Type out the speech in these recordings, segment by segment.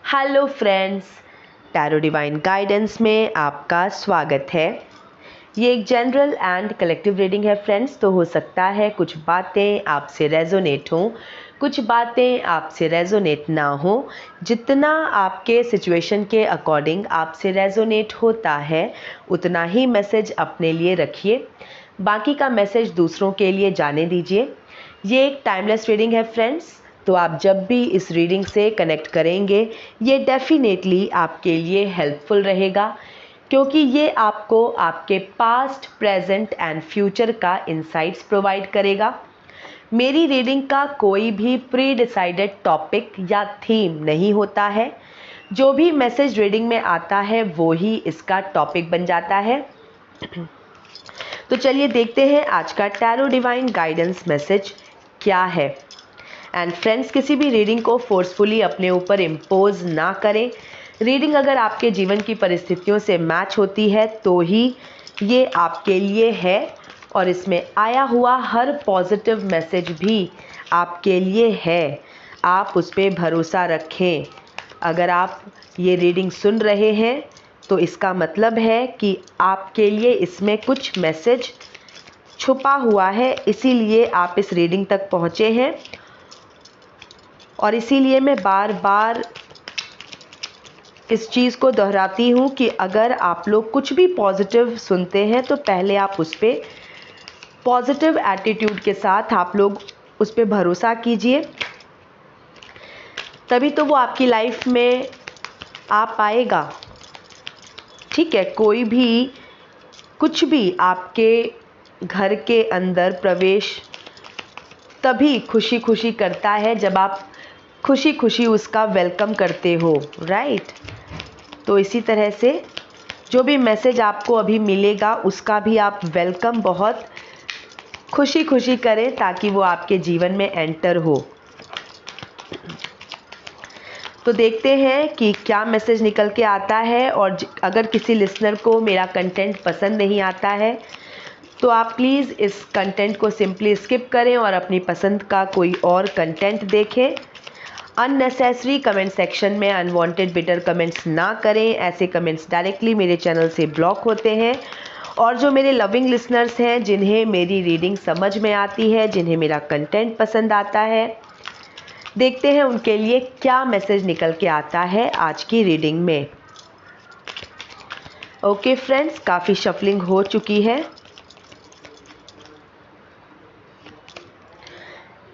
Hello friends, tarot divine guidance में आपका स्वागत है। ये एक जनरल एंड कलेक्टिव रीडिंग है फ्रेंड्स। तो हो सकता है कुछ बातें आपसे रेजोनेट हों, कुछ बातें आपसे रेजोनेट ना हो। जितना आपके सिचुएशन के अकॉर्डिंग आपसे रेजोनेट होता है उतना ही मैसेज अपने लिए रखिए, बाकी का मैसेज दूसरों के लिए जाने दीजिए। ये एक टाइमलेस रीडिंग है फ्रेंड्स, तो आप जब भी इस रीडिंग से कनेक्ट करेंगे ये डेफिनेटली आपके लिए हेल्पफुल रहेगा, क्योंकि ये आपको आपके पास्ट, प्रेजेंट एंड फ्यूचर का इंसाइट्स प्रोवाइड करेगा। मेरी रीडिंग का कोई भी प्री डिसाइडेड टॉपिक या थीम नहीं होता है। जो भी मैसेज रीडिंग में आता है वो ही इसका टॉपिक बन जाता है। तो चलिए देखते हैं आज का टैरो डिवाइन गाइडेंस मैसेज क्या है। एंड फ्रेंड्स, किसी भी रीडिंग को फोर्सफुली अपने ऊपर इम्पोज ना करें। रीडिंग अगर आपके जीवन की परिस्थितियों से मैच होती है तो ही ये आपके लिए है, और इसमें आया हुआ हर पॉजिटिव मैसेज भी आपके लिए है। आप उस पर भरोसा रखें। अगर आप ये रीडिंग सुन रहे हैं तो इसका मतलब है कि आपके लिए इसमें कुछ मैसेज छुपा हुआ है, इसीलिए आप इस रीडिंग तक पहुँचे हैं। और इसीलिए मैं बार बार इस चीज़ को दोहराती हूँ कि अगर आप लोग कुछ भी पॉजिटिव सुनते हैं तो पहले आप उस पर पॉजिटिव एटीट्यूड के साथ आप लोग उस पर भरोसा कीजिए, तभी तो वो आपकी लाइफ में आ पाएगा। ठीक है, कोई भी कुछ भी आपके घर के अंदर प्रवेश तभी खुशी खुशी करता है जब आप खुशी खुशी उसका वेलकम करते हो, राइट। तो इसी तरह से जो भी मैसेज आपको अभी मिलेगा उसका भी आप वेलकम बहुत खुशी खुशी करें, ताकि वो आपके जीवन में एंटर हो। तो देखते हैं कि क्या मैसेज निकल के आता है। और अगर किसी लिसनर को मेरा कंटेंट पसंद नहीं आता है तो आप प्लीज़ इस कंटेंट को सिंपली स्किप करें और अपनी पसंद का कोई और कंटेंट देखें। अननेसेसरी कमेंट सेक्शन में अनवांटेड बिटर कमेंट्स ना करें। ऐसे कमेंट्स डायरेक्टली मेरे चैनल से ब्लॉक होते हैं। और जो मेरे लविंग लिसनर्स हैं, जिन्हें मेरी रीडिंग समझ में आती है, जिन्हें मेरा कंटेंट पसंद आता है, देखते हैं उनके लिए क्या मैसेज निकल के आता है आज की रीडिंग में। ओके फ्रेंड्स, काफ़ी शफलिंग हो चुकी है।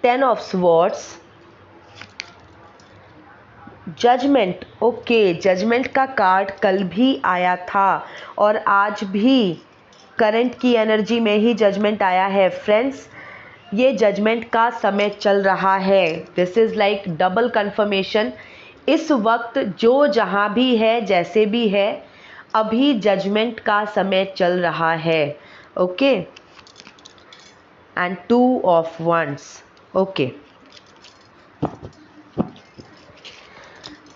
10 of swords, judgement. Okay, judgement का कार्ड कल भी आया था और आज भी करंट की एनर्जी में ही जजमेंट आया है फ्रेंड्स। ये जजमेंट का समय चल रहा है। This is like double confirmation. इस वक्त जो जहाँ भी है, जैसे भी है, अभी जजमेंट का समय चल रहा है। Okay, and 2 of wands। Okay,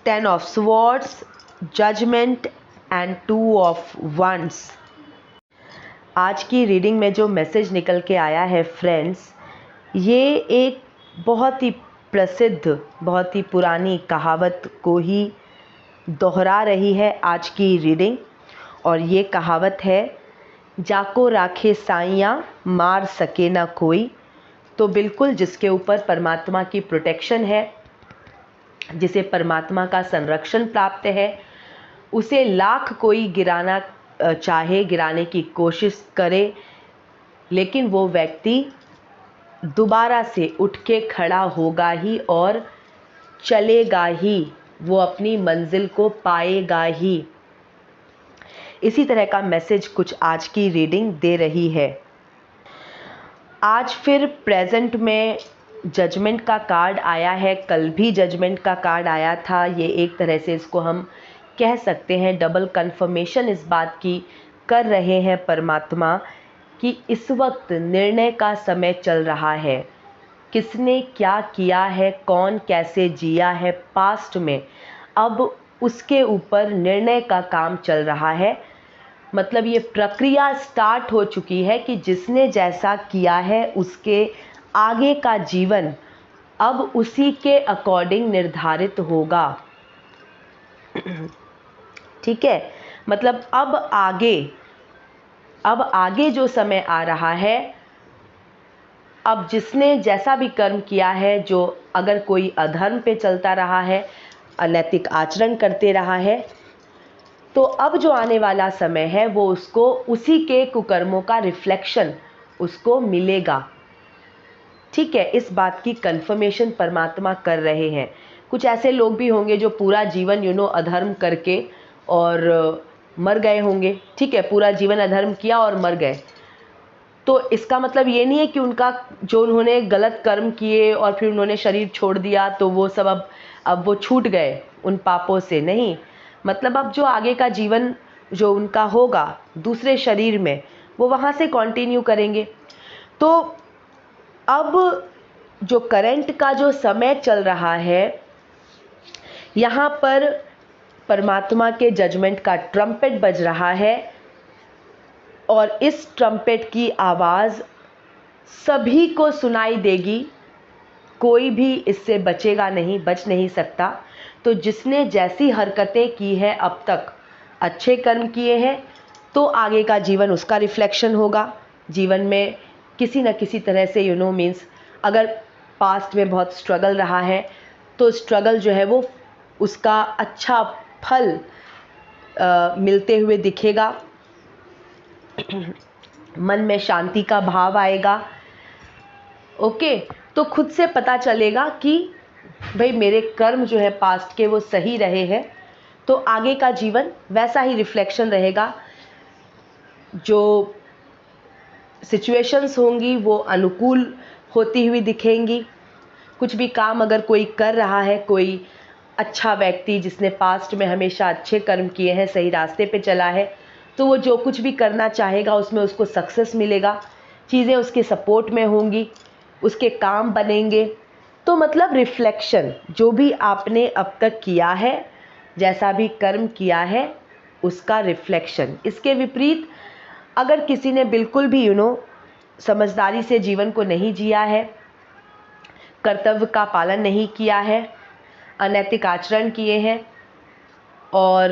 10 of swords, judgment and 2 of wands। आज की रीडिंग में जो मैसेज निकल के आया है फ्रेंड्स, ये एक बहुत ही प्रसिद्ध, बहुत ही पुरानी कहावत को ही दोहरा रही है आज की रीडिंग। और ये कहावत है, जाको राखे साइयाँ मार सके ना कोई। तो बिल्कुल जिसके ऊपर परमात्मा की प्रोटेक्शन है, जिसे परमात्मा का संरक्षण प्राप्त है, उसे लाख कोई गिराना चाहे, गिराने की कोशिश करे, लेकिन वो व्यक्ति दोबारा से उठ के खड़ा होगा ही और चलेगा ही, वो अपनी मंजिल को पाएगा ही। इसी तरह का मैसेज कुछ आज की रीडिंग दे रही है। आज फिर प्रेजेंट में जजमेंट का कार्ड आया है, कल भी जजमेंट का कार्ड आया था। ये एक तरह से इसको हम कह सकते हैं डबल कंफर्मेशन इस बात की कर रहे हैं परमात्मा कि इस वक्त निर्णय का समय चल रहा है। किसने क्या किया है, कौन कैसे जिया है पास्ट में, अब उसके ऊपर निर्णय का काम चल रहा है। मतलब ये प्रक्रिया स्टार्ट हो चुकी है कि जिसने जैसा किया है उसके आगे का जीवन अब उसी के अकॉर्डिंग निर्धारित होगा। ठीक है, मतलब अब आगे जो समय आ रहा है, अब जिसने जैसा भी कर्म किया है, जो अगर कोई अधर्म पे चलता रहा है, अनैतिक आचरण करते रहा है, तो अब जो आने वाला समय है वो उसको उसी के कुकर्मों का रिफ्लेक्शन उसको मिलेगा। ठीक है, इस बात की कंफर्मेशन परमात्मा कर रहे हैं। कुछ ऐसे लोग भी होंगे जो पूरा जीवन अधर्म करके और मर गए होंगे। ठीक है, पूरा जीवन अधर्म किया और मर गए, तो इसका मतलब ये नहीं है कि उनका जो उन्होंने गलत कर्म किए और फिर उन्होंने शरीर छोड़ दिया तो वो सब अब वो छूट गए उन पापों से। नहीं, मतलब अब जो आगे का जीवन जो उनका होगा दूसरे शरीर में, वो वहाँ से कंटिन्यू करेंगे। तो अब जो करंट का जो समय चल रहा है, यहाँ पर परमात्मा के जजमेंट का ट्रम्पेट बज रहा है और इस ट्रम्पेट की आवाज़ सभी को सुनाई देगी, कोई भी इससे बचेगा नहीं, बच नहीं सकता। तो जिसने जैसी हरकतें की है अब तक, अच्छे कर्म किए हैं, तो आगे का जीवन उसका रिफ्लेक्शन होगा। जीवन में किसी न किसी तरह से मीन्स अगर पास्ट में बहुत स्ट्रगल रहा है तो स्ट्रगल जो है वो उसका अच्छा फल मिलते हुए दिखेगा। मन में शांति का भाव आएगा। ओके, तो खुद से पता चलेगा कि भाई मेरे कर्म जो है पास्ट के वो सही रहे हैं, तो आगे का जीवन वैसा ही रिफ्लेक्शन रहेगा। जो सिचुएशंस होंगी वो अनुकूल होती हुई दिखेंगी। कुछ भी काम अगर कोई कर रहा है, कोई अच्छा व्यक्ति जिसने पास्ट में हमेशा अच्छे कर्म किए हैं, सही रास्ते पे चला है, तो वो जो कुछ भी करना चाहेगा उसमें उसको सक्सेस मिलेगा, चीज़ें उसके सपोर्ट में होंगी, उसके काम बनेंगे। तो मतलब रिफ्लेक्शन, जो भी आपने अब तक किया है, जैसा भी कर्म किया है, उसका रिफ्लेक्शन। इसके विपरीत अगर किसी ने बिल्कुल भी समझदारी से जीवन को नहीं जिया है, कर्तव्य का पालन नहीं किया है, अनैतिक आचरण किए हैं और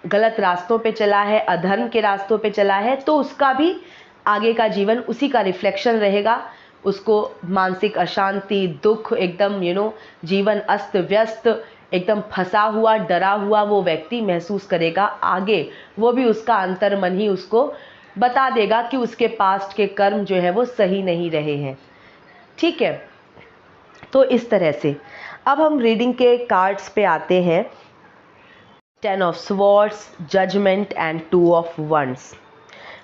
गलत रास्तों पे चला है, अधर्म के रास्तों पे चला है, तो उसका भी आगे का जीवन उसी का रिफ्लेक्शन रहेगा। उसको मानसिक अशांति, दुख, एकदम जीवन अस्त व्यस्त, एकदम फंसा हुआ, डरा हुआ वो व्यक्ति महसूस करेगा। आगे वो भी उसका अंतर्मन ही उसको बता देगा कि उसके पास्ट के कर्म जो है वो सही नहीं रहे हैं। ठीक है, तो इस तरह से अब हम रीडिंग के कार्ड्स पे आते हैं। 10 of swords, judgement and 2 of wands.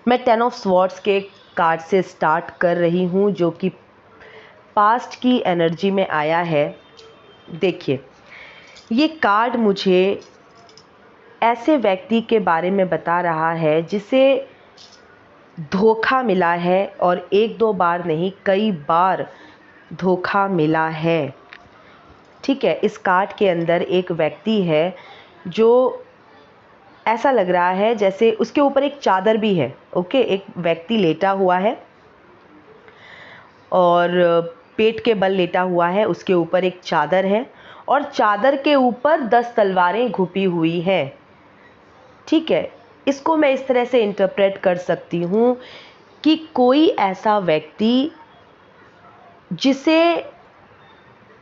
मैं 10 ऑफ स्वॉर्ड्स के कार्ड से स्टार्ट कर रही हूँ, जो कि पास्ट की एनर्जी में आया है। देखिए, ये कार्ड मुझे ऐसे व्यक्ति के बारे में बता रहा है जिसे धोखा मिला है, और एक दो बार नहीं, कई बार धोखा मिला है। ठीक है, इस कार्ड के अंदर एक व्यक्ति है जो ऐसा लग रहा है जैसे उसके ऊपर एक चादर भी है। ओके, एक व्यक्ति लेटा हुआ है और पेट के बल लेटा हुआ है, उसके ऊपर एक चादर है और चादर के ऊपर 10 तलवारें घुपी हुई हैं। ठीक है, इसको मैं इस तरह से इंटरप्रेट कर सकती हूँ कि कोई ऐसा व्यक्ति जिसे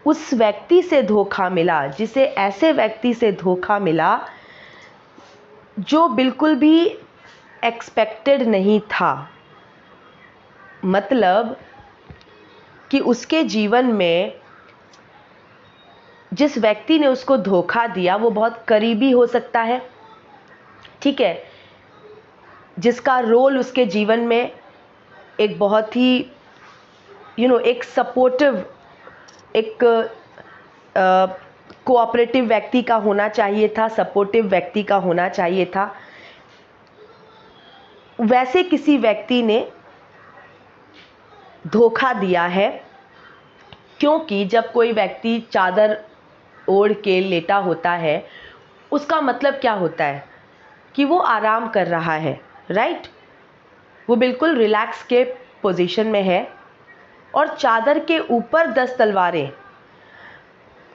उस व्यक्ति से धोखा मिला, जिसे ऐसे व्यक्ति से धोखा मिला जो बिल्कुल भी एक्सपेक्टेड नहीं था। मतलब कि उसके जीवन में जिस व्यक्ति ने उसको धोखा दिया वो बहुत करीबी हो सकता है। ठीक है, जिसका रोल उसके जीवन में एक बहुत ही एक सपोर्टिव, एक कोऑपरेटिव व्यक्ति का होना चाहिए था, सपोर्टिव व्यक्ति का होना चाहिए था। वैसे किसी व्यक्ति ने धोखा दिया है, क्योंकि जब कोई व्यक्ति चादर ओढ़ के लेटा होता है, उसका मतलब क्या होता है कि वो आराम कर रहा है, राइट? वो बिल्कुल रिलैक्स के पोजीशन में है और चादर के ऊपर 10 तलवारें।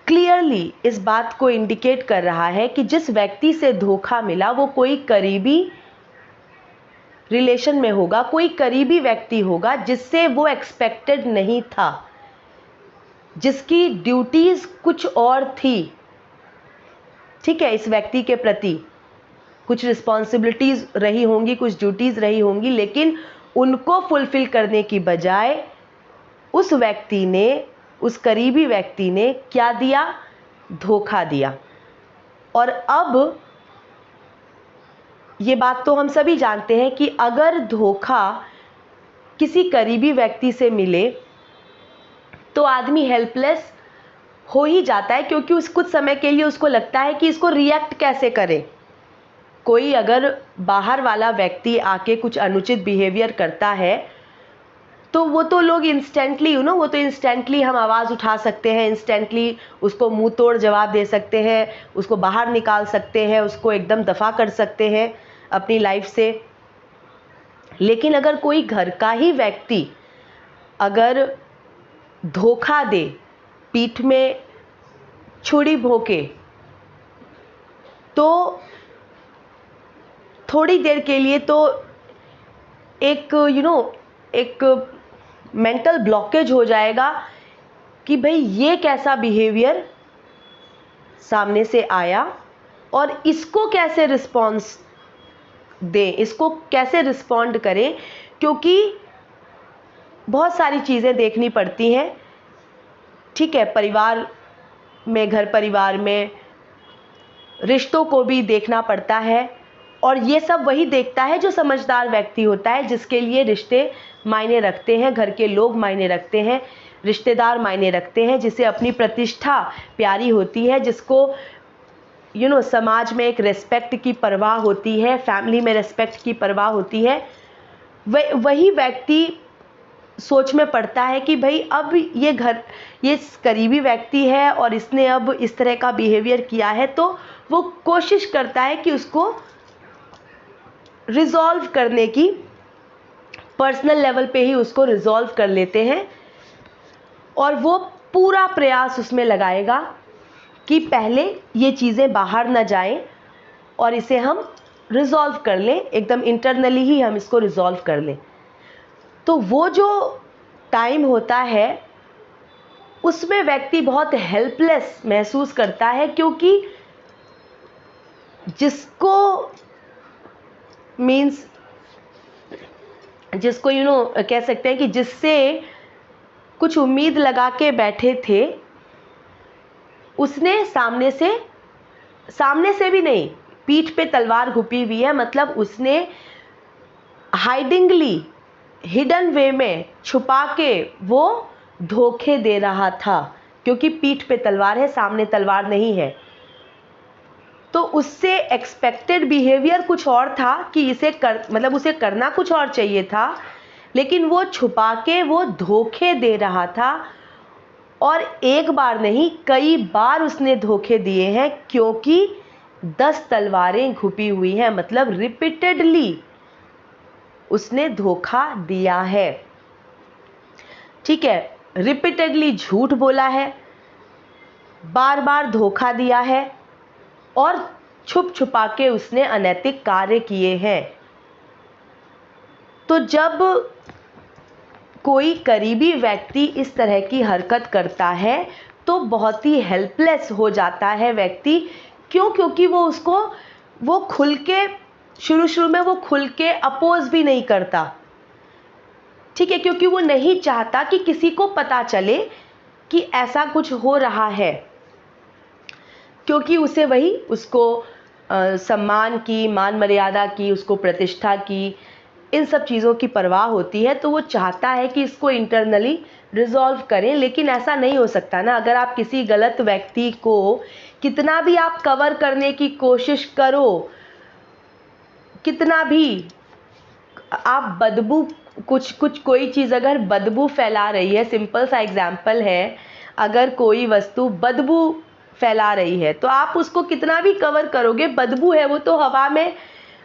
क्लियरली इस बात को इंडिकेट कर रहा है कि जिस व्यक्ति से धोखा मिला वो कोई करीबी रिलेशन में होगा, कोई करीबी व्यक्ति होगा जिससे वो एक्सपेक्टेड नहीं था, जिसकी ड्यूटीज कुछ और थी। ठीक है, इस व्यक्ति के प्रति कुछ रिस्पॉन्सिबिलिटीज रही होंगी, कुछ ड्यूटीज रही होंगी, लेकिन उनको फुलफिल करने की बजाय उस व्यक्ति ने, उस करीबी व्यक्ति ने क्या दिया? धोखा दिया। और अब ये बात तो हम सभी जानते हैं कि अगर धोखा किसी करीबी व्यक्ति से मिले तो आदमी हेल्पलेस हो ही जाता है, क्योंकि उस कुछ समय के लिए उसको लगता है कि इसको रिएक्ट कैसे करे। कोई अगर बाहर वाला व्यक्ति आके कुछ अनुचित बिहेवियर करता है तो वो तो लोग इंस्टेंटली वो तो इंस्टेंटली हम आवाज़ उठा सकते हैं, इंस्टेंटली उसको मुंह तोड़ जवाब दे सकते हैं, उसको बाहर निकाल सकते हैं, उसको एकदम दफ़ा कर सकते हैं अपनी लाइफ से। लेकिन अगर कोई घर का ही व्यक्ति अगर धोखा दे, पीठ में छुरी भोंके, तो थोड़ी देर के लिए तो एक एक मेंटल ब्लॉकेज हो जाएगा कि भाई ये कैसा बिहेवियर सामने से आया और इसको कैसे रिस्पॉन्स दें, इसको कैसे रिस्पॉन्ड करें, क्योंकि बहुत सारी चीज़ें देखनी पड़ती हैं। ठीक है, परिवार में, घर परिवार में रिश्तों को भी देखना पड़ता है, और ये सब वही देखता है जो समझदार व्यक्ति होता है, जिसके लिए रिश्ते मायने रखते हैं, घर के लोग मायने रखते हैं, रिश्तेदार मायने रखते हैं, जिसे अपनी प्रतिष्ठा प्यारी होती है, जिसको समाज में एक रेस्पेक्ट की परवाह होती है, फैमिली में रेस्पेक्ट की परवाह होती है। वही व्यक्ति सोच में पड़ता है कि भाई अब ये करीबी व्यक्ति है और इसने अब इस तरह का बिहेवियर किया है, तो वो कोशिश करता है कि उसको रिजॉल्व करने की, पर्सनल लेवल पे ही उसको रिजॉल्व कर लेते हैं, और वो पूरा प्रयास उसमें लगाएगा कि पहले ये चीज़ें बाहर ना जाएं और इसे हम रिजॉल्व कर लें, एकदम इंटरनली ही हम इसको रिजॉल्व कर लें। तो वो जो टाइम होता है उसमें व्यक्ति बहुत हेल्पलेस महसूस करता है, क्योंकि जिसको कह सकते हैं कि जिससे कुछ उम्मीद लगा के बैठे थे, उसने सामने से भी नहीं, पीठ पे तलवार घुपी हुई है, मतलब उसने हाइडिंगली, हिडन वे में छुपा के वो धोखे दे रहा था, क्योंकि पीठ पे तलवार है, सामने तलवार नहीं है। तो उससे एक्सपेक्टेड बिहेवियर कुछ और था कि उसे करना कुछ और चाहिए था, लेकिन वो छुपा के वो धोखे दे रहा था, और एक बार नहीं कई बार उसने धोखे दिए हैं, क्योंकि 10 तलवारें घुपी हुई हैं, मतलब रिपीटेडली उसने धोखा दिया है। ठीक है, रिपीटेडली झूठ बोला है, बार बार धोखा दिया है, और छुप छुपा के उसने अनैतिक कार्य किए हैं। तो जब कोई करीबी व्यक्ति इस तरह की हरकत करता है तो बहुत ही हेल्पलेस हो जाता है व्यक्ति। क्यों? क्योंकि वो खुल के शुरू में वो खुल के अपोज भी नहीं करता। ठीक है, क्योंकि वो नहीं चाहता कि किसी को पता चले कि ऐसा कुछ हो रहा है, क्योंकि उसे उसको सम्मान की, मान मर्यादा की, उसको प्रतिष्ठा की, इन सब चीज़ों की परवाह होती है। तो वो चाहता है कि इसको इंटरनली रिजॉल्व करें, लेकिन ऐसा नहीं हो सकता ना। अगर आप किसी गलत व्यक्ति को कितना भी आप कवर करने की कोशिश करो, कितना भी आप बदबू कोई चीज़ अगर बदबू फैला रही है, सिंपल सा एग्जाम्पल है, अगर कोई वस्तु बदबू फैला रही है तो आप उसको कितना भी कवर करोगे, बदबू है, वो तो हवा में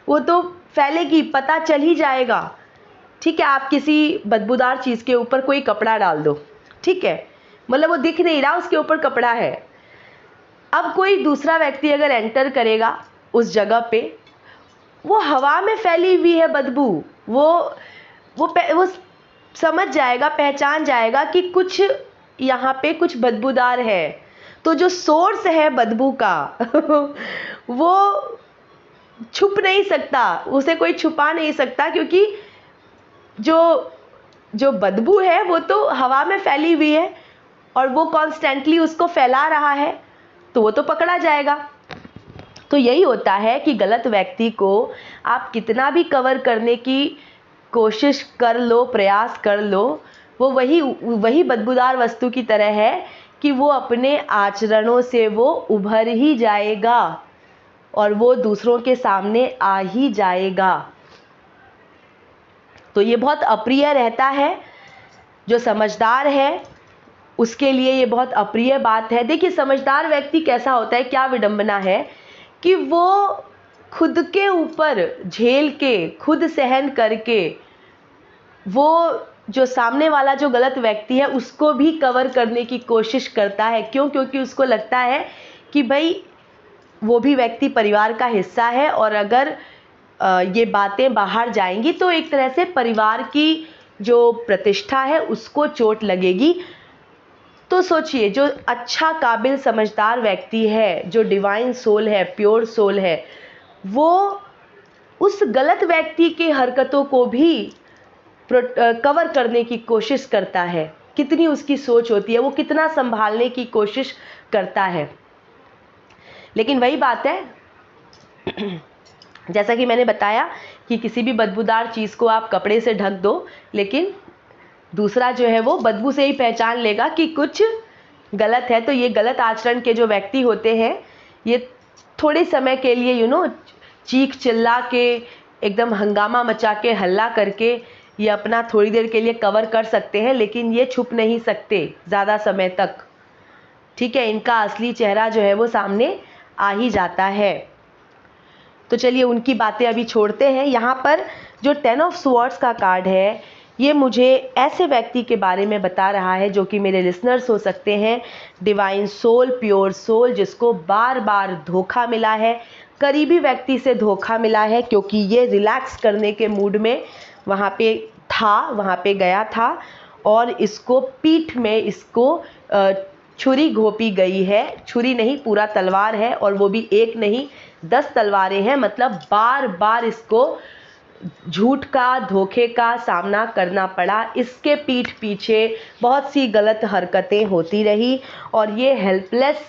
वो तो फैलेगी, पता चल ही जाएगा। ठीक है, आप किसी बदबूदार चीज़ के ऊपर कोई कपड़ा डाल दो, ठीक है, मतलब वो दिख नहीं रहा, उसके ऊपर कपड़ा है, अब कोई दूसरा व्यक्ति अगर एंटर करेगा उस जगह पे, वो हवा में फैली हुई है बदबू, वो समझ जाएगा, पहचान जाएगा कि कुछ यहाँ पे कुछ बदबूदार है। तो जो सोर्स है बदबू का वो छुप नहीं सकता, उसे कोई छुपा नहीं सकता, क्योंकि जो बदबू है वो तो हवा में फैली हुई है और वो कॉन्स्टेंटली उसको फैला रहा है, तो वो तो पकड़ा जाएगा। तो यही होता है कि गलत व्यक्ति को आप कितना भी कवर करने की कोशिश कर लो, प्रयास कर लो, वो वही बदबूदार वस्तु की तरह है कि वो अपने आचरणों से वो उभर ही जाएगा और वो दूसरों के सामने आ ही जाएगा। तो ये बहुत अप्रिय रहता है। जो समझदार है उसके लिए ये बहुत अप्रिय बात है। देखिए, समझदार व्यक्ति कैसा होता है, क्या विडंबना है कि वो खुद के ऊपर झेल के, खुद सहन करके, वो जो सामने वाला जो गलत व्यक्ति है उसको भी कवर करने की कोशिश करता है। क्यों? क्योंकि उसको लगता है कि भाई वो भी व्यक्ति परिवार का हिस्सा है और अगर ये बातें बाहर जाएंगी तो एक तरह से परिवार की जो प्रतिष्ठा है उसको चोट लगेगी। तो सोचिए, जो अच्छा, काबिल, समझदार व्यक्ति है, जो डिवाइन सोल है, प्योर सोल है, वो उस गलत व्यक्ति की हरकतों को भी कवर करने की कोशिश करता है। कितनी उसकी सोच होती है, वो कितना संभालने की कोशिश करता है। लेकिन वही बात है जैसा कि मैंने बताया कि किसी भी बदबूदार चीज़ को आप कपड़े से ढक दो, लेकिन दूसरा जो है वो बदबू से ही पहचान लेगा कि कुछ गलत है। तो ये गलत आचरण के जो व्यक्ति होते हैं, ये थोड़े समय के लिए चीख चिल्ला के, एकदम हंगामा मचा के, हल्ला करके ये अपना थोड़ी देर के लिए कवर कर सकते हैं, लेकिन ये छुप नहीं सकते ज़्यादा समय तक। ठीक है, इनका असली चेहरा जो है वो सामने आ ही जाता है। तो चलिए उनकी बातें अभी छोड़ते हैं। यहाँ पर जो 10 ऑफ स्वॉर्ड्स का कार्ड है, ये मुझे ऐसे व्यक्ति के बारे में बता रहा है जो कि मेरे लिसनर्स हो सकते हैं, डिवाइन सोल, प्योर सोल, जिसको बार बार धोखा मिला है, करीबी व्यक्ति से धोखा मिला है, क्योंकि ये रिलैक्स करने के मूड में वहाँ पे गया था और इसको पीठ में इसको छुरी घोंपी गई है। छुरी नहीं, पूरा तलवार है, और वो भी एक नहीं 10 तलवारें हैं। मतलब बार बार इसको झूठ का, धोखे का सामना करना पड़ा। इसके पीठ पीछे बहुत सी गलत हरकतें होती रही और ये हेल्पलेस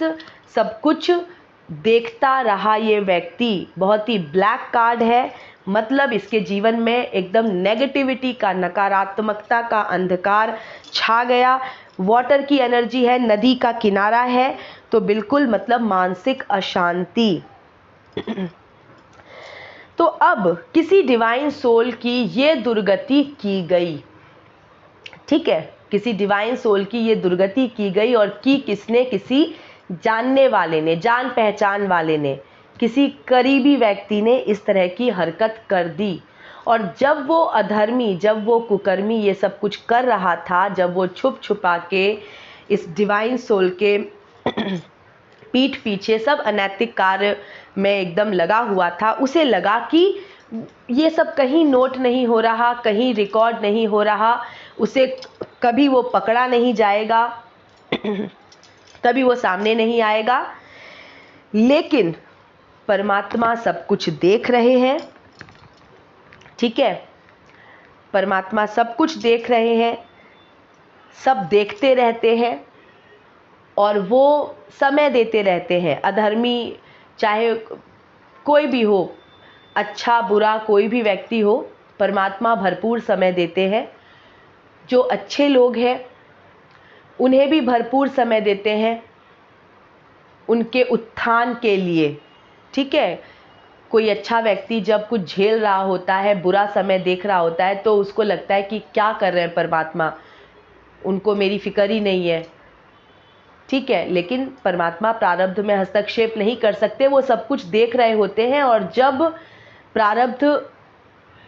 सब कुछ देखता रहा। ये व्यक्ति बहुत ही ब्लैक कार्ड है, मतलब इसके जीवन में एकदम नेगेटिविटी का, नकारात्मकता का अंधकार छा गया। वाटर की एनर्जी है, नदी का किनारा है, तो बिल्कुल मतलब मानसिक अशांति। तो अब किसी डिवाइन सोल की ये दुर्गति की गई, ठीक है, किसी डिवाइन सोल की ये दुर्गति की गई, और की किसने? किसी जानने वाले ने, जान पहचान वाले ने, किसी करीबी व्यक्ति ने इस तरह की हरकत कर दी। और जब वो अधर्मी, जब वो कुकर्मी ये सब कुछ कर रहा था, जब वो छुप छुपा के इस डिवाइन सोल के पीठ पीछे सब अनैतिक कार्य में एकदम लगा हुआ था, उसे लगा कि ये सब कहीं नोट नहीं हो रहा, कहीं रिकॉर्ड नहीं हो रहा, उसे कभी वो पकड़ा नहीं जाएगा, कभी वो सामने नहीं आएगा। लेकिन परमात्मा सब कुछ देख रहे हैं, ठीक है, परमात्मा सब कुछ देख रहे हैं, सब देखते रहते हैं और वो समय देते रहते हैं। अधर्मी चाहे कोई भी हो, अच्छा बुरा कोई भी व्यक्ति हो, परमात्मा भरपूर समय देते हैं। जो अच्छे लोग हैं उन्हें भी भरपूर समय देते हैं उनके उत्थान के लिए, ठीक है। कोई अच्छा व्यक्ति जब कुछ झेल रहा होता है, बुरा समय देख रहा होता है, तो उसको लगता है कि क्या कर रहे हैं परमात्मा, उनको मेरी फिक्र ही नहीं है, ठीक है। लेकिन परमात्मा प्रारब्ध में हस्तक्षेप नहीं कर सकते, वो सब कुछ देख रहे होते हैं। और जब प्रारब्ध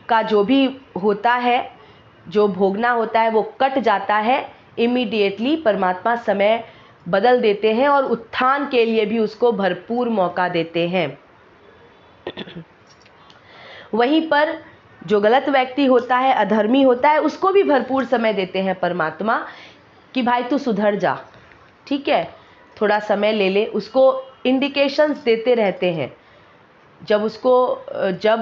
का जो भी होता है, जो भोगना होता है, वो कट जाता है, इमीडिएटली परमात्मा समय बदल देते हैं और उत्थान के लिए भी उसको भरपूर मौका देते हैं। वहीं पर जो गलत व्यक्ति होता है, अधर्मी होता है, उसको भी भरपूर समय देते हैं परमात्मा कि भाई तू सुधर जा, ठीक है, थोड़ा समय ले ले। उसको इंडिकेशंस देते रहते हैं। जब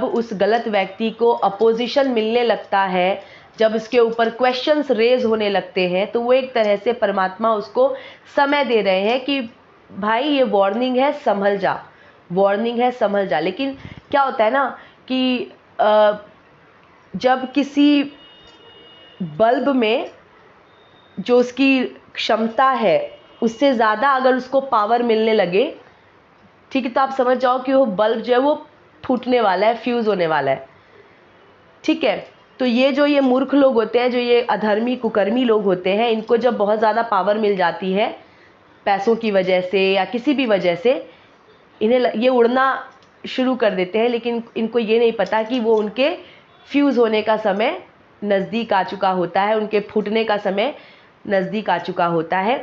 उस गलत व्यक्ति को अपोजिशन मिलने लगता है, जब उसके ऊपर क्वेश्चंस रेज होने लगते हैं, तो वो एक तरह से परमात्मा उसको समय दे रहे हैं कि भाई ये वार्निंग है, संभल जा, वार्निंग है, संभल जा। लेकिन क्या होता है ना कि जब किसी बल्ब में जो उसकी क्षमता है उससे ज़्यादा अगर उसको पावर मिलने लगे, ठीक है, तो आप समझ जाओ कि वो बल्ब जो है वो फूटने वाला है, फ्यूज़ होने वाला है, ठीक है। तो ये मूर्ख लोग होते हैं, जो ये अधर्मी कुकर्मी लोग होते हैं, इनको जब बहुत ज़्यादा पावर मिल जाती है पैसों की वजह से या किसी भी वजह से, इन्हें ये उड़ना शुरू कर देते हैं। लेकिन इनको ये नहीं पता कि वो उनके फ्यूज़ होने का समय नज़दीक आ चुका होता है, उनके फूटने का समय नज़दीक आ चुका होता है।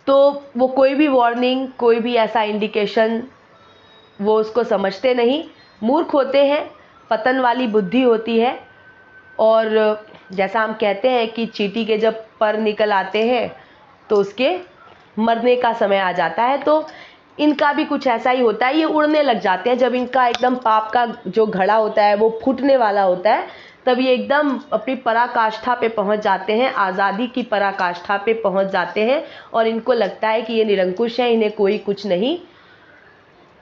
तो वो कोई भी वार्निंग, कोई भी ऐसा इंडिकेशन वो उसको समझते नहीं, मूर्ख होते हैं, पतन वाली बुद्धि होती है। और जैसा हम कहते हैं कि चींटी के जब पर निकल आते हैं तो उसके मरने का समय आ जाता है, तो इनका भी कुछ ऐसा ही होता है। ये उड़ने लग जाते हैं जब इनका एकदम पाप का जो घड़ा होता है वो फूटने वाला होता है, तब ये एकदम अपनी पराकाष्ठा पे पहुंच जाते हैं, आज़ादी की पराकाष्ठा पे पहुंच जाते हैं। और इनको लगता है कि ये निरंकुश है, इन्हें कोई कुछ नहीं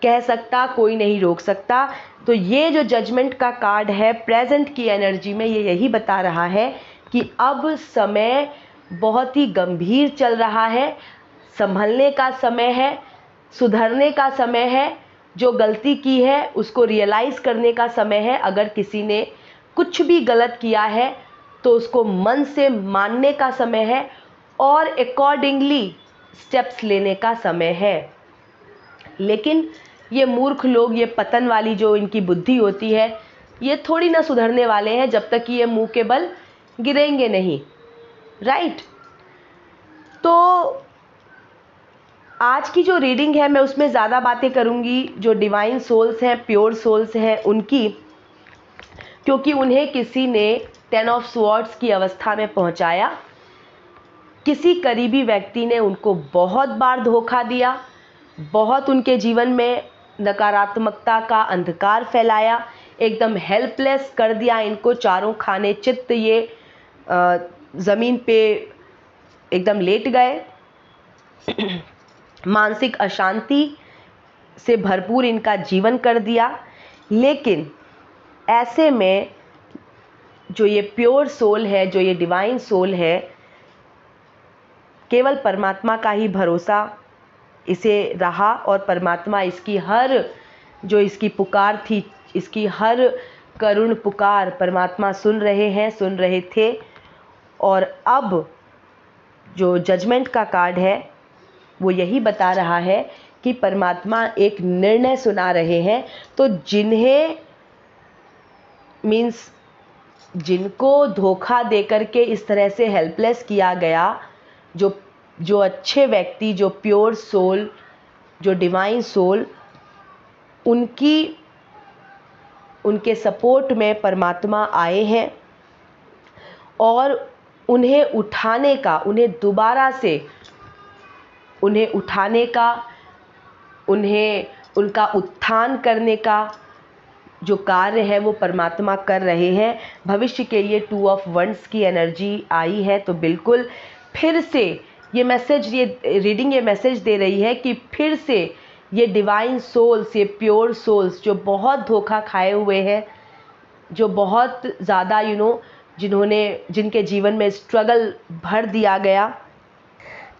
कह सकता, कोई नहीं रोक सकता। तो ये जो जजमेंट का कार्ड है प्रेजेंट की एनर्जी में, ये यही बता रहा है कि अब समय बहुत ही गंभीर चल रहा है, संभलने का समय है, सुधरने का समय है, जो गलती की है उसको रियलाइज़ करने का समय है। अगर किसी ने कुछ भी गलत किया है तो उसको मन से मानने का समय है और अकॉर्डिंगली स्टेप्स लेने का समय है। लेकिन ये मूर्ख लोग, ये पतन वाली जो इनकी बुद्धि होती है, ये थोड़ी ना सुधरने वाले हैं जब तक कि ये मुंह के बल गिरेंगे नहीं, राइट। तो आज की जो रीडिंग है मैं उसमें ज़्यादा बातें करूँगी जो डिवाइन सोल्स हैं, प्योर सोल्स हैं उनकी, क्योंकि उन्हें किसी ने 10 ऑफ स्वॉर्ड्स की अवस्था में पहुंचाया। किसी करीबी व्यक्ति ने उनको बहुत बार धोखा दिया, बहुत उनके जीवन में नकारात्मकता का अंधकार फैलाया, एकदम हेल्पलेस कर दिया इनको, चारों खाने चित्त ये ज़मीन पे एकदम लेट गए। मानसिक अशांति से भरपूर इनका जीवन कर दिया। लेकिन ऐसे में जो ये प्योर सोल है, जो ये डिवाइन सोल है, केवल परमात्मा का ही भरोसा इसे रहा और परमात्मा इसकी इसकी पुकार थी, इसकी हर करुण पुकार परमात्मा सुन रहे हैं, सुन रहे थे। और अब जो जजमेंट का कार्ड है वो यही बता रहा है कि परमात्मा एक निर्णय सुना रहे हैं। तो जिनको धोखा देकर के इस तरह से हेल्पलेस किया गया, जो अच्छे व्यक्ति, जो प्योर सोल, जो डिवाइन सोल, उनके सपोर्ट में परमात्मा आए हैं और उन्हें उठाने का, उन्हें दोबारा से उन्हें उठाने का, उनका उत्थान करने का जो कार्य है वो परमात्मा कर रहे हैं। भविष्य के लिए 2 ऑफ वंड्स की एनर्जी आई है, तो बिल्कुल फिर से ये रीडिंग ये मैसेज दे रही है कि फिर से ये डिवाइन सोल्स, ये प्योर सोल्स जो बहुत धोखा खाए हुए हैं, जो बहुत ज़्यादा जिनके जीवन में स्ट्रगल भर दिया गया,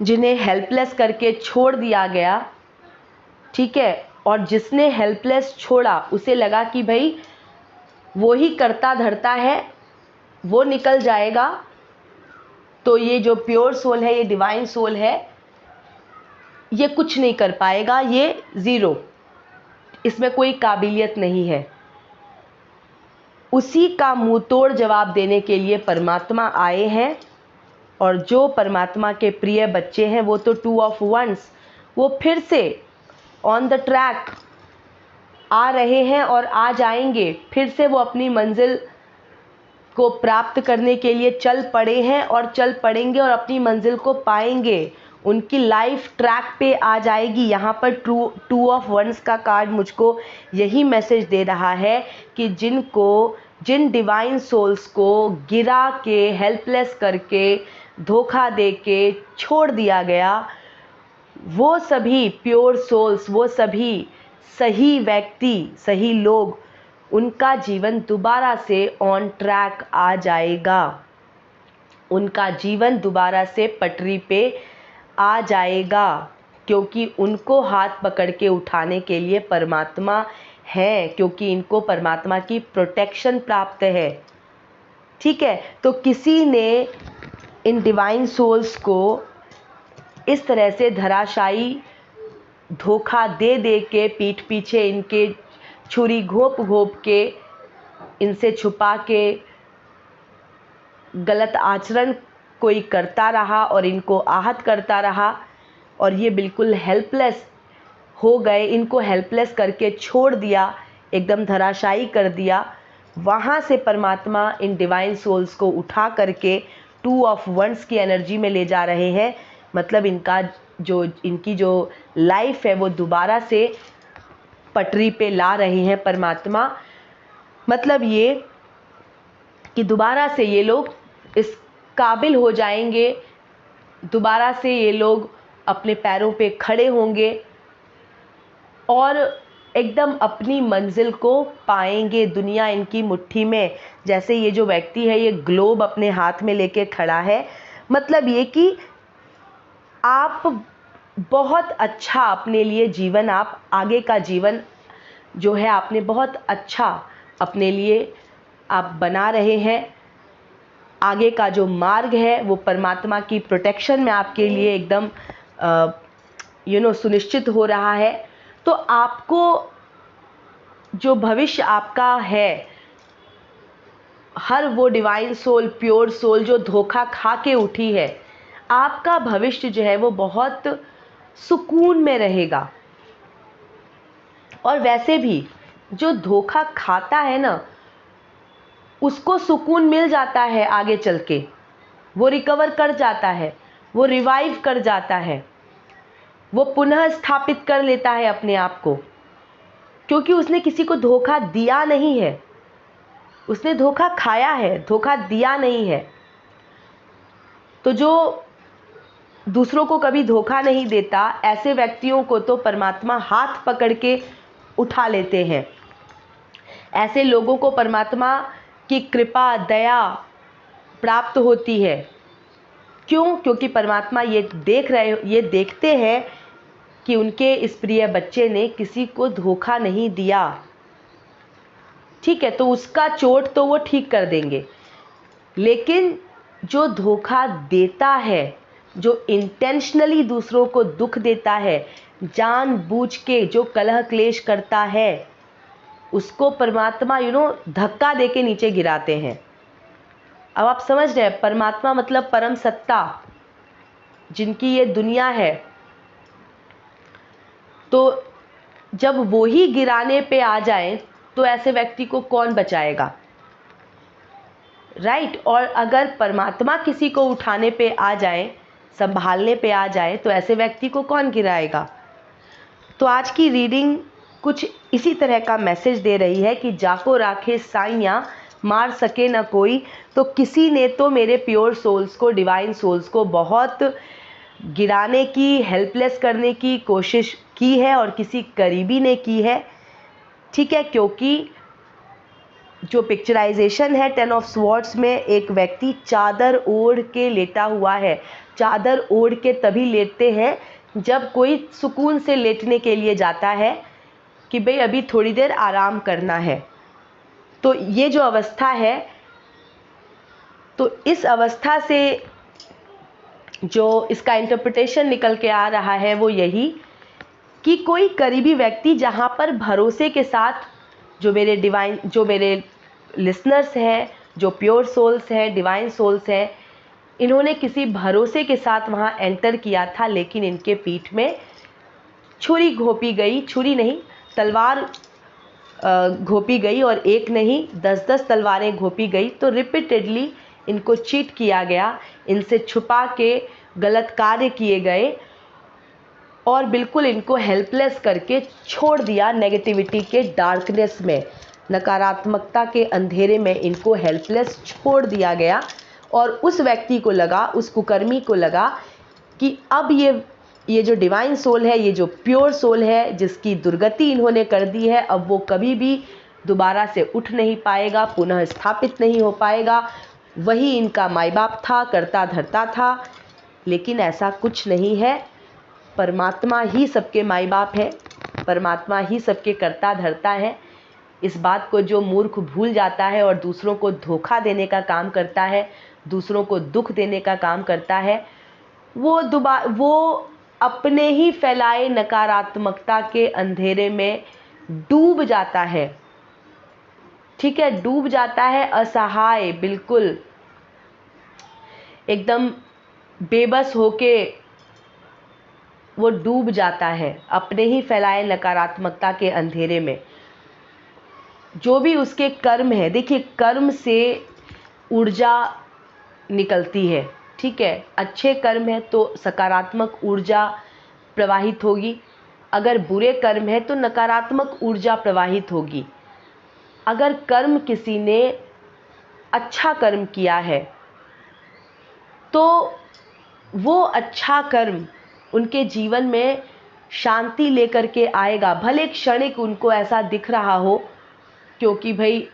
जिन्हें हेल्पलेस करके छोड़ दिया गया, ठीक है, और जिसने हेल्पलेस छोड़ा उसे लगा कि भाई वो ही करता धरता है, वो निकल जाएगा। तो ये जो प्योर सोल है, ये डिवाइन सोल है, ये कुछ नहीं कर पाएगा, ये ज़ीरो, इसमें कोई काबिलियत नहीं है। उसी का मुंह तोड़ जवाब देने के लिए परमात्मा आए हैं और जो परमात्मा के प्रिय बच्चे हैं वो तो 2 ऑफ वंस, वो फिर से ऑन द ट्रैक आ रहे हैं और आ जाएंगे, फिर से वो अपनी मंजिल को प्राप्त करने के लिए चल पड़े हैं और चल पड़ेंगे और अपनी मंजिल को पाएंगे। उनकी लाइफ ट्रैक पे आ जाएगी। यहाँ पर 2 ऑफ वंस का कार्ड मुझको यही मैसेज दे रहा है कि जिन डिवाइन सोल्स को गिरा के, हेल्पलेस करके, धोखा दे के छोड़ दिया गया, वो सभी प्योर सोल्स, वो सभी सही व्यक्ति, सही लोग, उनका जीवन दोबारा से ऑन ट्रैक आ जाएगा। उनका जीवन दोबारा से पटरी पे आ जाएगा, क्योंकि उनको हाथ पकड़ के उठाने के लिए परमात्मा है, क्योंकि इनको परमात्मा की प्रोटेक्शन प्राप्त है। ठीक है, तो किसी ने इन डिवाइन सोल्स को इस तरह से धराशायी धोखा दे दे के, पीठ पीछे इनके छुरी घोंप घोंप के, इनसे छुपा के गलत आचरण कोई करता रहा और इनको आहत करता रहा, और ये बिल्कुल हेल्पलेस हो गए। इनको हेल्पलेस करके छोड़ दिया, एकदम धराशायी कर दिया। वहाँ से परमात्मा इन डिवाइन सोल्स को उठा करके 2 ऑफ वंस की एनर्जी में ले जा रहे हैं। मतलब इनकी जो लाइफ है वो दोबारा से पटरी पे ला रहे हैं परमात्मा। मतलब ये कि दोबारा से ये लोग इस काबिल हो जाएंगे, दोबारा से ये लोग अपने पैरों पे खड़े होंगे और एकदम अपनी मंजिल को पाएंगे। दुनिया इनकी मुट्ठी में, जैसे ये जो व्यक्ति है ये ग्लोब अपने हाथ में लेके खड़ा है। मतलब ये कि आप बहुत अच्छा अपने लिए जीवन, आप आगे का जीवन जो है आपने बहुत अच्छा अपने लिए आप बना रहे हैं। आगे का जो मार्ग है वो परमात्मा की प्रोटेक्शन में आपके लिए एकदम सुनिश्चित हो रहा है। तो आपको जो भविष्य आपका है, हर वो डिवाइन सोल, प्योर सोल जो धोखा खा के उठी है, आपका भविष्य जो है वो बहुत सुकून में रहेगा। और वैसे भी जो धोखा खाता है ना, उसको सुकून मिल जाता है आगे चल के, वो रिकवर कर जाता है, वो रिवाइव कर जाता है, वो पुनः स्थापित कर लेता है अपने आप को, क्योंकि उसने किसी को धोखा दिया नहीं है, उसने धोखा खाया है, धोखा दिया नहीं है। तो जो दूसरों को कभी धोखा नहीं देता, ऐसे व्यक्तियों को तो परमात्मा हाथ पकड़ के उठा लेते हैं। ऐसे लोगों को परमात्मा की कृपा, दया प्राप्त होती है। क्यों? क्योंकि परमात्मा ये देखते हैं कि उनके इस प्रिय बच्चे ने किसी को धोखा नहीं दिया। ठीक है, तो उसका चोट तो वो ठीक कर देंगे, लेकिन जो धोखा देता है, जो इंटेंशनली दूसरों को दुख देता है, जानबूझ के जो कलह क्लेश करता है, उसको परमात्मा धक्का दे के नीचे गिराते हैं। अब आप समझ रहे हैं, परमात्मा मतलब परम सत्ता, जिनकी ये दुनिया है। तो जब वो ही गिराने पे आ जाए तो ऐसे व्यक्ति को कौन बचाएगा, राइट? और अगर परमात्मा किसी को उठाने पे आ जाए, संभालने पे आ जाए, तो ऐसे व्यक्ति को कौन गिराएगा? तो आज की रीडिंग कुछ इसी तरह का मैसेज दे रही है कि जाको राखे साइयाँ, मार सके न कोई। तो किसी ने तो मेरे प्योर सोल्स को, डिवाइन सोल्स को बहुत गिराने की, हेल्पलेस करने की कोशिश की है, और किसी करीबी ने की है। ठीक है, क्योंकि जो पिक्चराइजेशन है 10 ऑफ स्वॉर्ड्स में, एक व्यक्ति चादर ओढ़ के लेटा हुआ है। चादर ओढ़ के तभी लेटते हैं जब कोई सुकून से लेटने के लिए जाता है कि भाई अभी थोड़ी देर आराम करना है। तो ये जो अवस्था है, तो इस अवस्था से जो इसका इंटरप्रिटेशन निकल के आ रहा है वो यही कि कोई करीबी व्यक्ति जहाँ पर भरोसे के साथ जो मेरे लिसनर्स हैं, जो प्योर सोल्स हैं, डिवाइन सोल्स हैं, इन्होंने किसी भरोसे के साथ वहाँ एंटर किया था, लेकिन इनके पीठ में छुरी घोंपी गई, छुरी नहीं तलवार घोंपी गई, और एक नहीं 10-10 तलवारें घोंपी गई। तो रिपीटेडली इनको चीट किया गया, इनसे छुपा के गलत कार्य किए गए और बिल्कुल इनको हेल्पलेस करके छोड़ दिया। नेगेटिविटी के डार्कनेस में, नकारात्मकता के अंधेरे में इनको हेल्पलेस छोड़ दिया गया। और उस व्यक्ति को लगा, उस कुकर्मी को लगा कि अब ये जो डिवाइन सोल है, ये जो प्योर सोल है, जिसकी दुर्गति इन्होंने कर दी है, अब वो कभी भी दोबारा से उठ नहीं पाएगा, पुनः स्थापित नहीं हो पाएगा। वही इनका माई बाप था, करता धरता था। लेकिन ऐसा कुछ नहीं है। परमात्मा ही सबके माई बाप है, परमात्मा ही सबके करता धरता है। इस बात को जो मूर्ख भूल जाता है और दूसरों को धोखा देने का काम करता है, दूसरों को दुख देने का काम करता है, वो अपने ही फैलाए नकारात्मकता के अंधेरे में डूब जाता है। ठीक है, डूब जाता है, असहाय, बिल्कुल एकदम बेबस होके वो डूब जाता है अपने ही फैलाए नकारात्मकता के अंधेरे में। जो भी उसके कर्म है, देखिए कर्म से ऊर्जा निकलती है। ठीक है, अच्छे कर्म है तो सकारात्मक ऊर्जा प्रवाहित होगी, अगर बुरे कर्म है तो नकारात्मक ऊर्जा प्रवाहित होगी। अगर कर्म किसी ने अच्छा कर्म किया है तो वो अच्छा कर्म उनके जीवन में शांति लेकर के आएगा। भले क्षणिक उनको ऐसा दिख रहा हो, क्योंकि भाई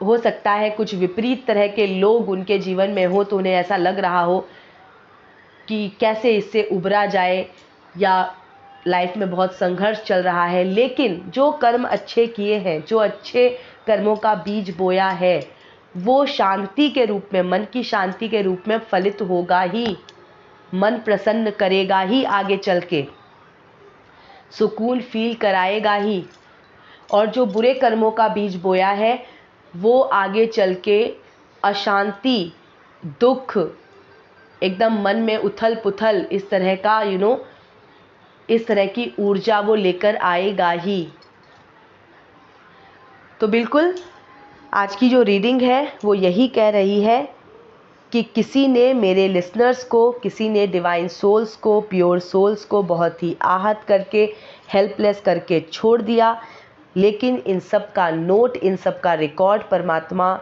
हो सकता है कुछ विपरीत तरह के लोग उनके जीवन में हो, तो उन्हें ऐसा लग रहा हो कि कैसे इससे उबरा जाए, या लाइफ में बहुत संघर्ष चल रहा है। लेकिन जो कर्म अच्छे किए हैं, जो अच्छे कर्मों का बीज बोया है, वो शांति के रूप में, मन की शांति के रूप में फलित होगा ही। मन प्रसन्न करेगा ही, आगे चल के सुकून फील कराएगा ही। और जो बुरे कर्मों का बीज बोया है, वो आगे चल के अशांति, दुख, एकदम मन में उथल पुथल, इस तरह का इस तरह की ऊर्जा वो लेकर आएगा ही। तो बिल्कुल आज की जो रीडिंग है वो यही कह रही है कि किसी ने मेरे लिसनर्स को, किसी ने डिवाइन सोल्स को, प्योर सोल्स को बहुत ही आहत करके, हेल्पलेस करके छोड़ दिया। लेकिन इन सब का नोट, इन सब का रिकॉर्ड परमात्मा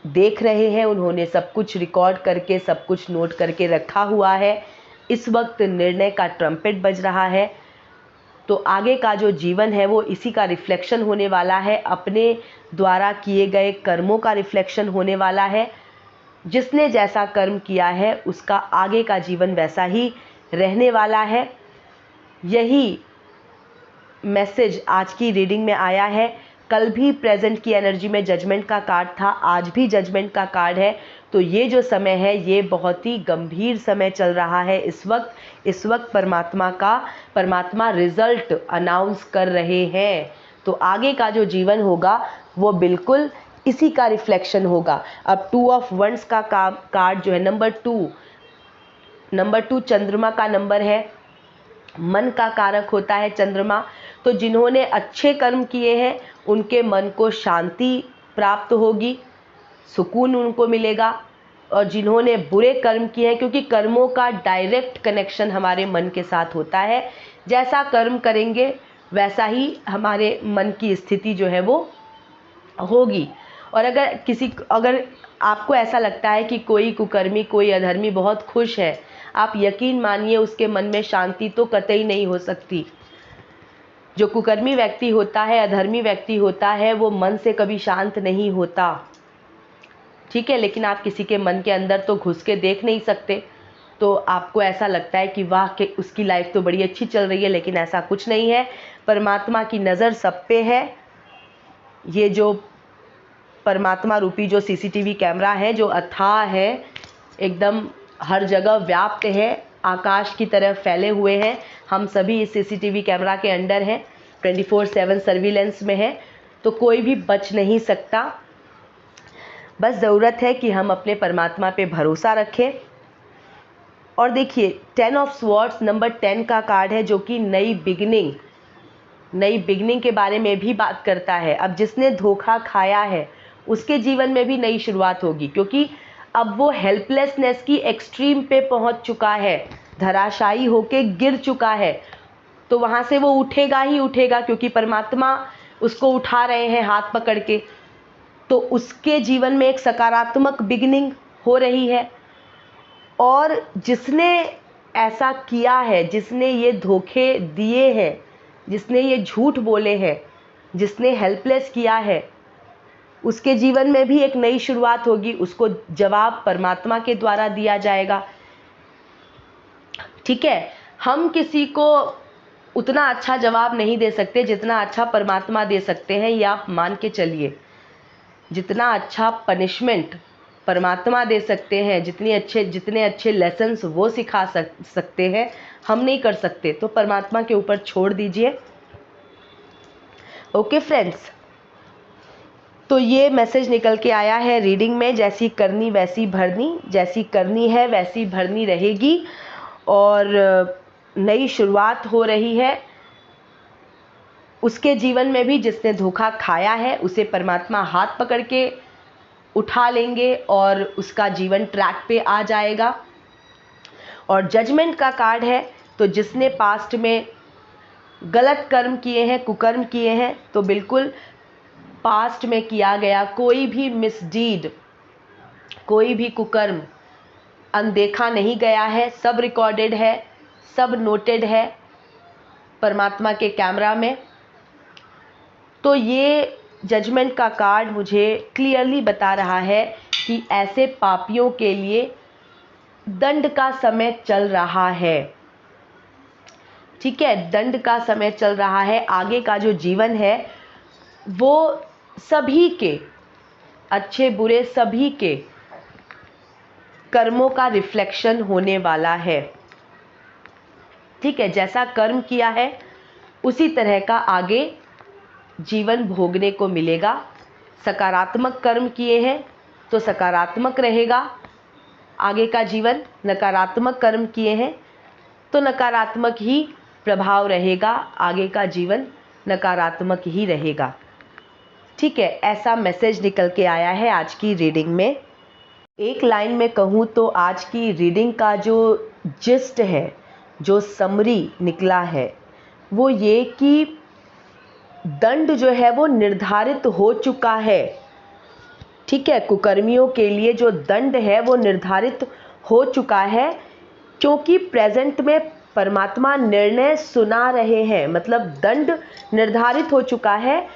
देख रहे हैं। उन्होंने सब कुछ रिकॉर्ड करके, सब कुछ नोट करके रखा हुआ है। इस वक्त निर्णय का ट्रम्पेट बज रहा है। तो आगे का जो जीवन है वो इसी का रिफ्लेक्शन होने वाला है, अपने द्वारा किए गए कर्मों का रिफ्लेक्शन होने वाला है। जिसने जैसा कर्म किया है उसका आगे का जीवन वैसा ही रहने वाला है। यही मैसेज आज की रीडिंग में आया है। कल भी प्रेजेंट की एनर्जी में जजमेंट का कार्ड था, आज भी जजमेंट का कार्ड है। तो ये जो समय है ये बहुत ही गंभीर समय चल रहा है इस वक्त परमात्मा रिजल्ट अनाउंस कर रहे हैं। तो आगे का जो जीवन होगा वो बिल्कुल इसी का रिफ्लेक्शन होगा। अब 2 ऑफ वंड्स का कार्ड जो है नंबर 2 चंद्रमा का नंबर है, मन का कारक होता है चंद्रमा। तो जिन्होंने अच्छे कर्म किए हैं उनके मन को शांति प्राप्त होगी, सुकून उनको मिलेगा। और जिन्होंने बुरे कर्म किए हैं, क्योंकि कर्मों का डायरेक्ट कनेक्शन हमारे मन के साथ होता है, जैसा कर्म करेंगे वैसा ही हमारे मन की स्थिति जो है वो होगी। और अगर आपको ऐसा लगता है कि कोई कुकर्मी, कोई अधर्मी बहुत खुश है, आप यकीन मानिए उसके मन में शांति तो कतई नहीं हो सकती। जो कुकर्मी व्यक्ति होता है, अधर्मी व्यक्ति होता है, वो मन से कभी शांत नहीं होता। ठीक है, लेकिन आप किसी के मन के अंदर तो घुस के देख नहीं सकते। तो आपको ऐसा लगता है कि वाह कि उसकी लाइफ तो बड़ी अच्छी चल रही है, लेकिन ऐसा कुछ नहीं है। परमात्मा की नज़र सब पे है। ये जो परमात्मा रूपी जो सीसीटीवी कैमरा है, जो अथाह है, एकदम हर जगह व्याप्त है, आकाश की तरह फैले हुए हैं। हम सभी इस सीसीटीवी कैमरा के अंडर हैं, 24/7 सर्विलेंस में है। तो कोई भी बच नहीं सकता। बस ज़रूरत है कि हम अपने परमात्मा पे भरोसा रखें। और देखिए 10 ऑफ स्वॉर्ड्स नंबर 10 का कार्ड है, जो कि नई बिगनिंग के बारे में भी बात करता है। अब जिसने धोखा खाया है उसके जीवन में भी नई शुरुआत होगी, क्योंकि अब वो हेल्पलेसनेस की एक्सट्रीम पे पहुंच चुका है, धराशायी होके गिर चुका है। तो वहाँ से वो उठेगा ही उठेगा, क्योंकि परमात्मा उसको उठा रहे हैं हाथ पकड़ के। तो उसके जीवन में एक सकारात्मक बिगिनिंग हो रही है। और जिसने ऐसा किया है, जिसने ये धोखे दिए हैं, जिसने ये झूठ बोले हैं, जिसने हेल्पलेस किया है, उसके जीवन में भी एक नई शुरुआत होगी। उसको जवाब परमात्मा के द्वारा दिया जाएगा। ठीक है, हम किसी को उतना अच्छा जवाब नहीं दे सकते जितना अच्छा परमात्मा दे सकते हैं, ये आप मान के चलिए। जितना अच्छा पनिशमेंट परमात्मा दे सकते हैं, जितने अच्छे लेसन्स वो सिखा सकते हैं, हम नहीं कर सकते। तो परमात्मा के ऊपर छोड़ दीजिए। ओके फ्रेंड्स, तो ये मैसेज निकल के आया है रीडिंग में। जैसी करनी वैसी भरनी, जैसी करनी है वैसी भरनी रहेगी। और नई शुरुआत हो रही है उसके जीवन में भी। जिसने धोखा खाया है उसे परमात्मा हाथ पकड़ के उठा लेंगे और उसका जीवन ट्रैक पे आ जाएगा। और जजमेंट का कार्ड है, तो जिसने पास्ट में गलत कर्म किए हैं, कुकर्म किए हैं, तो बिल्कुल पास्ट में किया गया कोई भी मिसडीड, कोई भी कुकर्म अनदेखा नहीं गया है। सब रिकॉर्डेड है, सब नोटेड है परमात्मा के कैमरा में। तो ये जजमेंट का कार्ड मुझे क्लियरली बता रहा है कि ऐसे पापियों के लिए दंड का समय चल रहा है। ठीक है, दंड का समय चल रहा है। आगे का जो जीवन है वो सभी के, अच्छे बुरे सभी के कर्मों का रिफ्लेक्शन होने वाला है। ठीक है, जैसा कर्म किया है उसी तरह का आगे जीवन भोगने को मिलेगा। सकारात्मक कर्म किए हैं तो सकारात्मक रहेगा आगे का जीवन। नकारात्मक कर्म किए हैं तो नकारात्मक ही प्रभाव रहेगा, आगे का जीवन नकारात्मक ही रहेगा। ठीक है, ऐसा मैसेज निकल के आया है आज की रीडिंग में। एक लाइन में कहूँ तो आज की रीडिंग का जो जिस्ट है, जो समरी निकला है, वो ये कि दंड जो है वो निर्धारित हो चुका है। ठीक है, कुकर्मियों के लिए जो दंड है वो निर्धारित हो चुका है, क्योंकि प्रेजेंट में परमात्मा निर्णय सुना रहे हैं। मतलब दंड निर्धारित हो चुका है।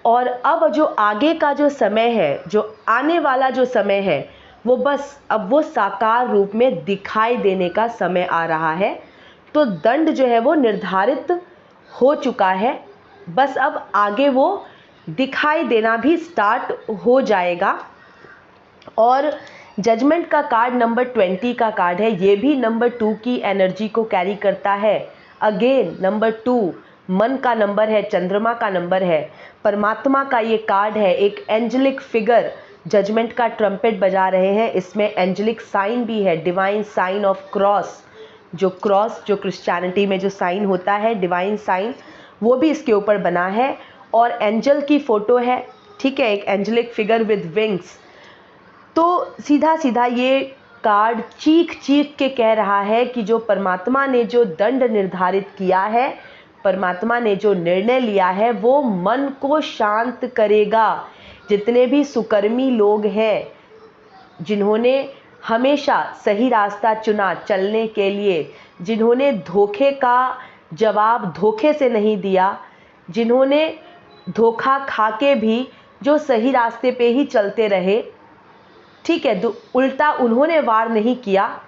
और अब जो आगे का जो समय है, जो आने वाला जो समय है, वो बस अब वो साकार रूप में दिखाई देने का समय आ रहा है। तो दंड जो है वो निर्धारित हो चुका है, बस अब आगे वो दिखाई देना भी स्टार्ट हो जाएगा। और जजमेंट का कार्ड नंबर 20 का कार्ड है। ये भी नंबर 2 की एनर्जी को कैरी करता है। अगेन नंबर 2 मन का नंबर है, चंद्रमा का नंबर है, परमात्मा का ये कार्ड है। एक एंजेलिक फिगर जजमेंट का ट्रम्पेट बजा रहे हैं। इसमें एंजेलिक साइन भी है, डिवाइन साइन ऑफ क्रॉस। जो क्रॉस जो क्रिश्चियनिटी में जो साइन होता है, डिवाइन साइन, वो भी इसके ऊपर बना है। और एंजल की फ़ोटो है। ठीक है, एक एंजेलिक फिगर विद विंग्स। तो सीधा सीधा ये कार्ड चीख चीख के कह रहा है कि जो परमात्मा ने जो दंड निर्धारित किया है, परमात्मा ने जो निर्णय लिया है, वो मन को शांत करेगा। जितने भी सुकर्मी लोग हैं, जिन्होंने हमेशा सही रास्ता चुना चलने के लिए, जिन्होंने धोखे का जवाब धोखे से नहीं दिया, जिन्होंने धोखा खा के भी जो सही रास्ते पे ही चलते रहे, ठीक है, उल्टा उन्होंने वार नहीं किया,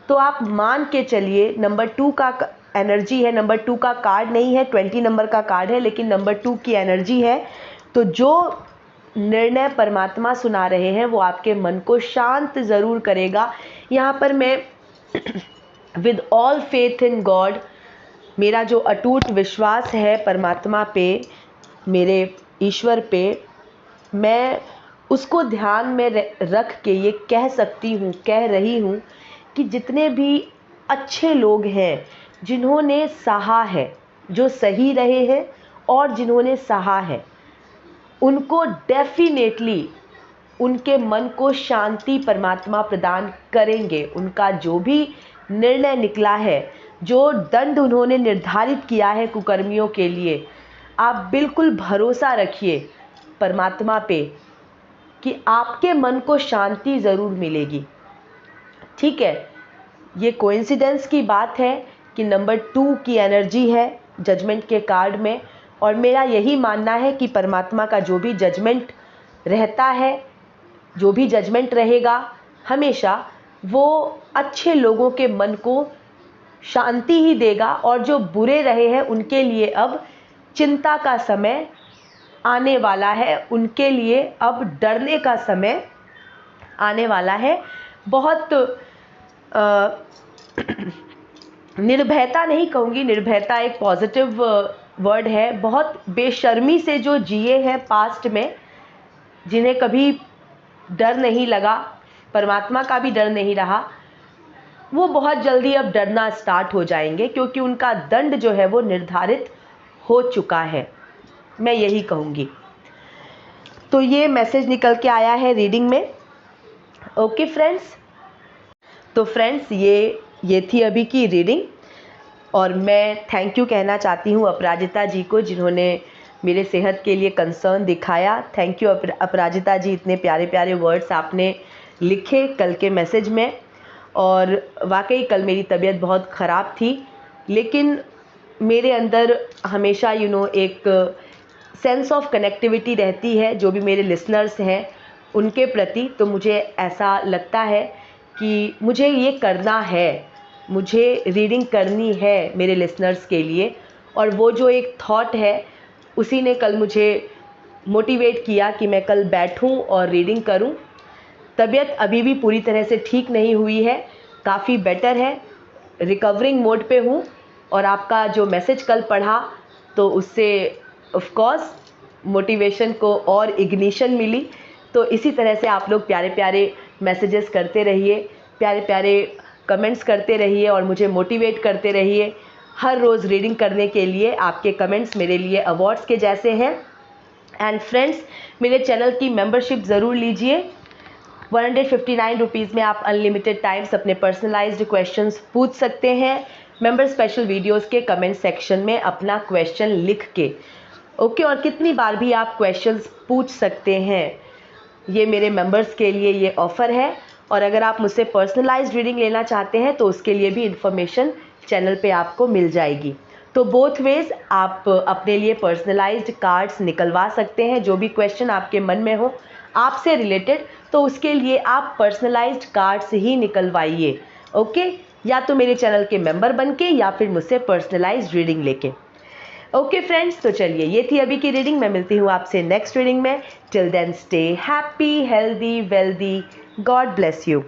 तो आप मान के चलिए नंबर 2 का एनर्जी है। नंबर 2 का कार्ड नहीं है, 20 नंबर का कार्ड है, लेकिन नंबर 2 की एनर्जी है। तो जो निर्णय परमात्मा सुना रहे हैं वो आपके मन को शांत ज़रूर करेगा। यहाँ पर मैं with all faith in God, मेरा जो अटूट विश्वास है परमात्मा पे, मेरे ईश्वर पे, मैं उसको ध्यान में रख के ये कह रही हूँ कि जितने भी अच्छे लोग हैं जिन्होंने सहा है, जो सही रहे हैं और जिन्होंने सहा है, उनको डेफिनेटली उनके मन को शांति परमात्मा प्रदान करेंगे। उनका जो भी निर्णय निकला है, जो दंड उन्होंने निर्धारित किया है कुकर्मियों के लिए, आप बिल्कुल भरोसा रखिए परमात्मा पे कि आपके मन को शांति ज़रूर मिलेगी। ठीक है, ये कोइंसिडेंस की बात है कि नंबर 2 की एनर्जी है जजमेंट के कार्ड में, और मेरा यही मानना है कि परमात्मा का जो भी जजमेंट रहता है, जो भी जजमेंट रहेगा हमेशा, वो अच्छे लोगों के मन को शांति ही देगा, और जो बुरे रहे हैं उनके लिए अब चिंता का समय आने वाला है, उनके लिए अब डरने का समय आने वाला है। बहुत निर्भयता नहीं कहूँगी, निर्भयता एक पॉजिटिव वर्ड है। बहुत बेशर्मी से जो जिए हैं पास्ट में, जिन्हें कभी डर नहीं लगा, परमात्मा का भी डर नहीं रहा, वो बहुत जल्दी अब डरना स्टार्ट हो जाएंगे, क्योंकि उनका दंड जो है वो निर्धारित हो चुका है, मैं यही कहूँगी। तो ये मैसेज निकल के आया है रीडिंग में। ओके फ्रेंड्स, तो फ्रेंड्स ये थी अभी की रीडिंग, और मैं थैंक यू कहना चाहती हूँ अपराजिता जी को, जिन्होंने मेरे सेहत के लिए कंसर्न दिखाया। थैंक यू अपराजिता जी, इतने प्यारे प्यारे वर्ड्स आपने लिखे कल के मैसेज में। और वाकई कल मेरी तबीयत बहुत ख़राब थी, लेकिन मेरे अंदर हमेशा एक सेंस ऑफ कनेक्टिविटी रहती है जो भी मेरे लिसनर्स हैं उनके प्रति। तो मुझे ऐसा लगता है कि मुझे ये करना है, मुझे रीडिंग करनी है मेरे लिसनर्स के लिए, और वो जो एक थॉट है उसी ने कल मुझे मोटिवेट किया कि मैं कल बैठूं और रीडिंग करूं। तबीयत अभी भी पूरी तरह से ठीक नहीं हुई है, काफ़ी बेटर है, रिकवरिंग मोड पे हूं, और आपका जो मैसेज कल पढ़ा तो उससे ऑफ कोर्स मोटिवेशन को और इग्निशन मिली। तो इसी तरह से आप लोग प्यारे प्यारे मैसेजेस करते रहिए, प्यारे प्यारे कमेंट्स करते रहिए और मुझे मोटिवेट करते रहिए। हर रोज़ रीडिंग करने के लिए आपके कमेंट्स मेरे लिए अवार्ड्स के जैसे हैं। एंड फ्रेंड्स, मेरे चैनल की मेंबरशिप ज़रूर लीजिए। 159 रुपीज़ में आप अनलिमिटेड टाइम्स अपने पर्सनलाइज्ड क्वेश्चंस पूछ सकते हैं मेंबर स्पेशल वीडियोस के कमेंट सेक्शन में अपना क्वेश्चन लिख के। ओके, और कितनी बार भी आप क्वेश्चंस पूछ सकते हैं, ये मेरे मेंबर्स के लिए ये ऑफ़र है। और अगर आप मुझसे पर्सनलाइज्ड रीडिंग लेना चाहते हैं तो उसके लिए भी इन्फॉर्मेशन चैनल पे आपको मिल जाएगी। तो बोथ वेज आप अपने लिए पर्सनलाइज्ड कार्ड्स निकलवा सकते हैं, जो भी क्वेश्चन आपके मन में हो आपसे रिलेटेड, तो उसके लिए आप पर्सनलाइज्ड कार्ड्स ही निकलवाइए। ओके, या तो मेरे चैनल के मेंबर बन के या फिर मुझसे पर्सनलाइज्ड रीडिंग लेके। ओके फ्रेंड्स, तो चलिए ये थी अभी की रीडिंग। मैं मिलती हूँ आपसे नेक्स्ट रीडिंग में। Till then stay happy, healthy, wealthy. God bless you.